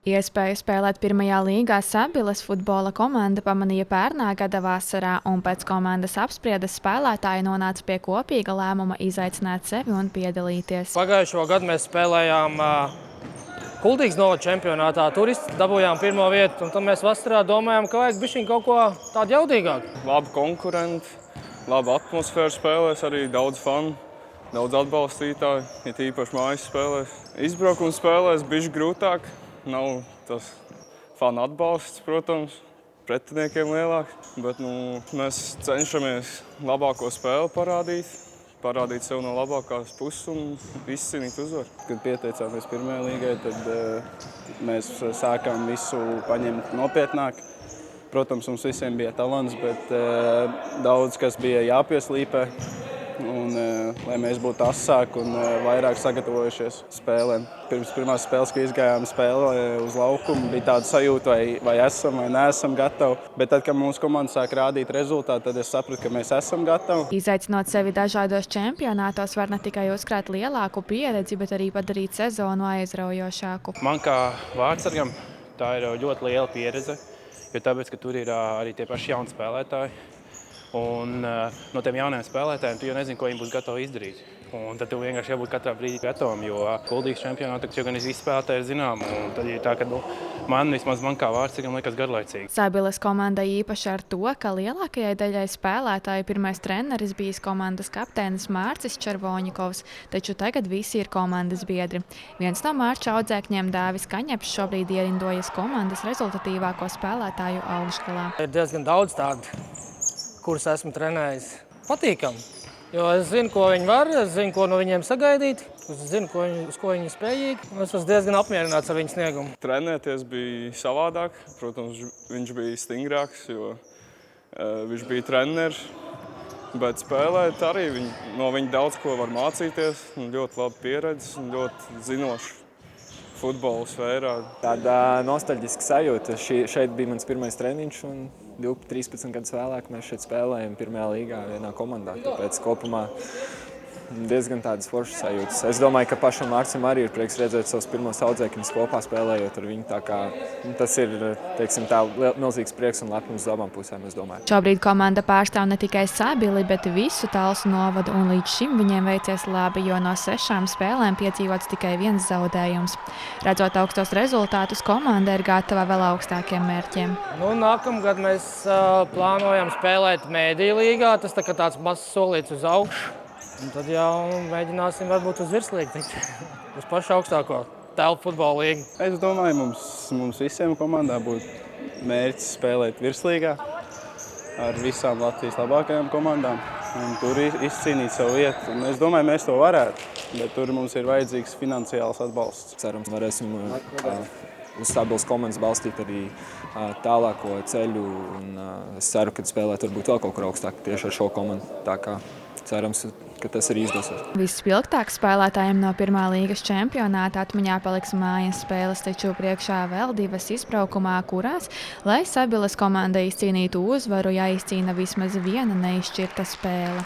Iespēju spēlēt pirmajā līgā Sabiles futbola komanda pamanīja pērnā gada vasarā, un pēc komandas apspriedes spēlētāji nonāca pie kopīga lēmuma izaicināt sevi un piedalīties. Pagājušo gadu mēs spēlējām Kuldīgas novada čempionātā. Tur dabūjām pirmo vietu, un tad mēs vasarā domājām, ka vajag bišķiņ kaut ko tādu jaudīgāku. Labi konkurenti, laba atmosfēra spēlēs, arī daudz fanu, daudz atbalstītāju, it īpaši mājas spēlēs. Izbraukuma spēlēs bišķi grūtāk. Nav tas fanu atbalsts, protams, pretiniekiem lielāks, bet mēs cenšamies labāko spēli parādīt sev no labākās puses un izcīnīt uzvaru. Kad pieteicāmies pirmajai līgai, tad mēs sākām visu paņemt nopietnāk. Protams, mums visiem bija talants, bet daudz kas bija jāpieslīpē. Un, lai mēs būtu asāki un vairāk sagatavojušies spēlēm. Pirms pirmās spēles, kad izgājām spēlē uz laukumu, bija tāda sajūta, vai esam vai neesam gatavi. Bet tad, kad mūsu komanda sāk rādīt rezultātu, tad es sapratu, ka mēs esam gatavi. Izaicinot sevi dažādos čempionātos, var ne tikai uzkrāt lielāku pieredzi, bet arī padarīt sezonu aizraujošāku. Man kā vārdsargam tā ir ļoti liela pieredze, jo tāpēc, ka tur ir arī tie paši jauni spēlētāji. Un no tiem jauniem spēlētājiem tu jau nezini, ko viņi būs gatavi izdarīt. Un tad tev vienkārši jābūt katrā brīdī gatavam, jo Kuldīgas čempionātā jau gan visi spēlētāji ir zināmi. Un tad ir tā, ka man kā vārdsargam liekas garlaicīgi. Sabiles komanda īpaši ar to, ka lielākajai daļai spēlētāju pirmais treneris bijis komandas kapteinis Mārcis Červoņikovs, taču tagad visi ir komandas biedri. Viens no Mārča audzēkņiem Dāvis Kaņepš šobrīd ierindojas komandas rezultatīvāko spēlētāju augšgalā. Ir diezgan daudz tādu, kurus esmu trenējis, patīkami. Jo es zinu, ko viņi var, es zinu, ko no viņiem sagaidīt, es zinu, uz ko viņi ir spējīgi. Es esmu diezgan apmierināts ar viņu sniegumu. Trenēties bija savādāk. Protams, viņš bija stingrāks, jo viņš bija treneris. Bet spēlēt arī no viņa daudz ko var mācīties. Ļoti laba pieredze un ļoti zinoši futbola sfērā. Tāda nostalģiska sajūta. Šeit bija mans pirmais treniņš un 13 gadus vēlāk mēs šeit spēlējam pirmajā līgā vienā komandā. Tāpēc kopumā diezgan tādas foršas sajūtas. Es domāju, ka pašam Mārcim arī ir prieks redzēt savus pirmos audzēkņus kopā spēlējot ar viņu. Tā kā tas ir, teiksim, tā milzīgs prieks un lepnums uz abām pusēm, es domāju. Šobrīd komanda pārstāv ne tikai Sabili, bet visu Talsu novadu, un līdz šim viņiem veicies labi, jo no 6 spēlēm piedzīvots tikai 1 zaudējums. Redzot augstos rezultātus, komanda ir gatava vēl augstākiem mērķiem. Nākamgad mēs plānojam spēlēt Mēdīju līgā, tas tā kā tāds mazs solīts uz augšu. Un tad jau mēģināsim varbūt uz virslīgu tikt, uz pašu augstāko telpu futbola līgu. Es domāju, mums visiem komandā būtu mērķis spēlēt virslīgā ar visām Latvijas labākajām komandām un tur izcīnīt savu vietu. Un es domāju, mēs to varētu, bet tur mums ir vajadzīgs finansiāls atbalsts. Cerams, varēsim uz Sabiles komandas balstīt arī tālāko ceļu. Un es ceru, ka spēlēt varbūt vēl kaut kur augstāk tieši ar šo komandu. Tā kā cerams, ka tas arī izdosies. Vispilgtāk spēlētājiem no pirmā līgas čempionāta atmiņā paliks mājas spēles, taču priekšā vēl 2 izbraukumā, kurās, lai Sabiles komanda izcīnītu uzvaru, jāizcīna vismaz 1 neizšķirta spēle.